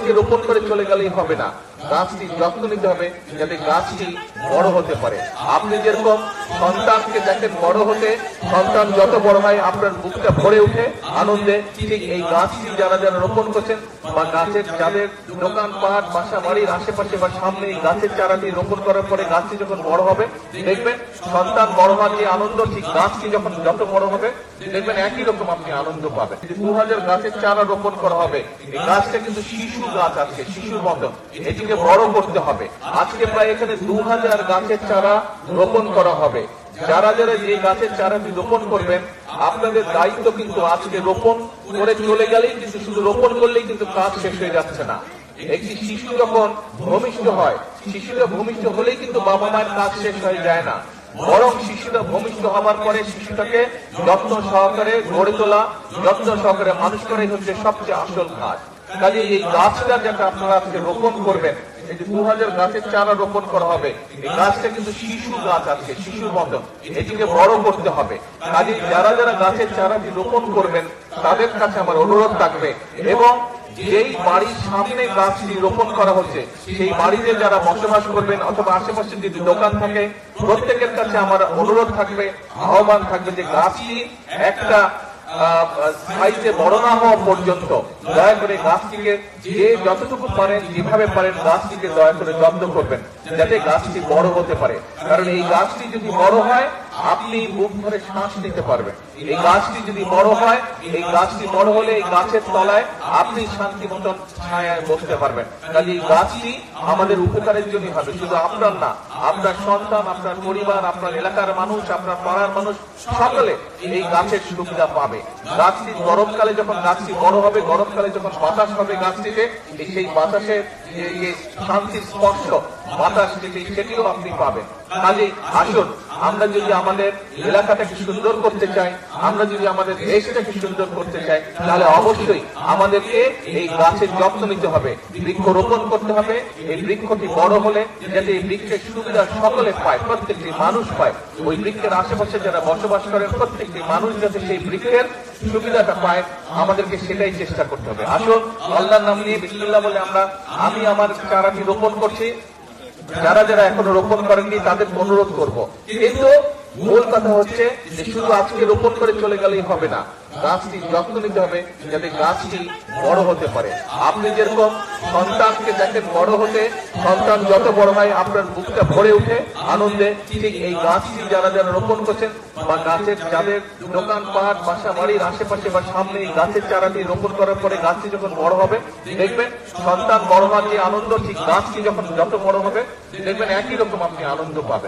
আজকে রোপণ করে চলে গেলেই হবে না, গাছটি যত্ন নিতে হবে যাতে গাছটি বড় হতে পারে। আপনি যেরকম সন্তানকে দেখেন বড় হতে, সন্তান যত বড় হয় আপনার বুকটা ভরে উঠে আনন্দে, ঠিক এই গাছটি যারা যারা রোপণ করছেন বা গাছের যাদের দোকানপাট বাসা বাড়ির আশেপাশে বা সামনে এই গাছের চারাটি রোপণ করার পরে গাছটি যখন বড় হবে দেখবেন সন্তান বড় হওয়ার যে আনন্দ, ঠিক গাছটি যখন যত বড় হবে দেখবেন একই রকম আপনি আনন্দ পাবেন। 2000 গাছের চারা রোপণ করা হবে। এই গাছটা কিন্তু শিশু গাছ, আজকে শিশুর মতো এটিকে বড় করতে হবে। আজকে প্রায় এখানে 2000 গাছের চারা রোপণ করা হবে। যারা যারা যে গাছের চারাটি রোপণ করবেন আপনাদের দায়িত্ব কিন্তু আজকে রোপণ করে চলে গেলেই কিন্তু শুধু রোপণ করলেই কিন্তু কাজ শেষ হয়ে যাচ্ছে না। একটি শিশু যখন ভূমিষ্ঠ হয়, শিশুরা ভূমিষ্ঠ হলেই কিন্তু বাবা মায়ের কাজ শেষ হয়ে যায় না, বরং শিশুরা ভূমিষ্ঠ হওয়ার পরে শিশুটাকে যত্ন সহকারে গড়ে তোলা, যত্ন সহকারে মানুষ করাই হচ্ছে সবচেয়ে আসল কাজ। কাজে এই গাছটা যেটা আপনারা আজকে রোপণ করবেন, এই যে 2000 গাছের চারা রোপণ করা হবে, এই গাছটা কিন্তু শিশু গাছ, আজকে শিশুর মতো এটিকে বড় করতে হবে। কাজে যারা যারা গাছের চারাটি রোপণ করবেন তাদের কাছে আমার অনুরোধ থাকবে, এবং যেই বাড়ির সামনে গাছটি রোপণ করা হচ্ছে সেই বাড়িতে যারা বসবাস করবেন অথবা আশেপাশে যদি দোকান থাকে প্রত্যেকের কাছে আমার অনুরোধ থাকবে, আহ্বান থাকবে যে গাছটি একটা সাইজে বড় না হওয়া পর্যন্ত দয়া করে গাছটিকে যে যতটুকু পারেন যেভাবে পারেন গাছটিকে দয়া করে যত্ন করবেন যাতে গাছটি বড় হতে পারে। কারণ এই গাছটি যদি বড় হয় আপনি বুক ভরে শ্বাস নিতে পারবেন। এই গাছটি যদি বড় হয়, এই গাছটি বড় হলে এই গাছের তলায় আপনি শান্তি মতন ছায়ায় বসতে পারবেন। কাজে এই গাছটি আমাদের উপকারের জন্য হবে, শুধু আপনার না, আপনার সন্তান, আপনার পরিবার, আপনার এলাকার মানুষ, আপনার পাড়ার মানুষ সকলে এই গাছের সুবিধা পাবে। গাছটি গরমকালে যখন গাছটি বড় হবে, গরমকালে যখন বাতাস হবে গাছটিতে, সেই বাতাসের যে শান্তির স্পর্শ বাতাস সেটিও আপনি পাবেন। কাজে আসুন আমরা যদি আমাদের এলাকাটাকে সুন্দর করতে চাই, আমরা যদি আমাদের দেশটাকে সুন্দর করতে চাই, তাহলে অবশ্যই আমাদেরকে এই গাছের যত্ন নিতে হবে, বৃক্ষ রোপণ করতে হবে। এই বৃক্ষটি বড় হলে যাতে এই বৃক্ষের সুবিধা সকলে পায়, প্রত্যেকটি মানুষ পায়, ওই বৃক্ষের আশেপাশে যারা বসবাস করেন প্রত্যেকটি মানুষ যাতে সেই বৃক্ষের সুবিধাটা পায়, আমাদেরকে সেটাই চেষ্টা করতে হবে। আসুন আল্লাহর নাম নিয়ে বিসমিল্লাহ বলে আমি আমার চারাটি রোপণ করছি। যারা যারা এখনো রোপণ করেননি তাদের অনুরোধ করব, কিন্তু মূল কথা হচ্ছে যে শুধু আজকে রোপণ করে চলে গেলেই হবে না, গাছটি যত্ন নিতে হবে যাতে গাছটি বড় হতে পারে। আপনি যেরকম সন্তানকে দেখেন বড় হতে, সন্তান যত বড় হয় আপনার বুকটা ভরে উঠে আনন্দে, ঠিক এই গাছটি যারা যারা রোপণ করছেন বা গাছের যাদের দোকানপাট বাসা বাড়ির আশেপাশে বা সামনে এই গাছের চারাটি রোপণ করার পরে গাছটি যখন বড় হবে দেখবেন সন্তান বড় হওয়ার যে আনন্দ, ঠিক গাছটি যখন যত বড় হবে দেখবেন একই রকম আপনি আনন্দ পাবেন।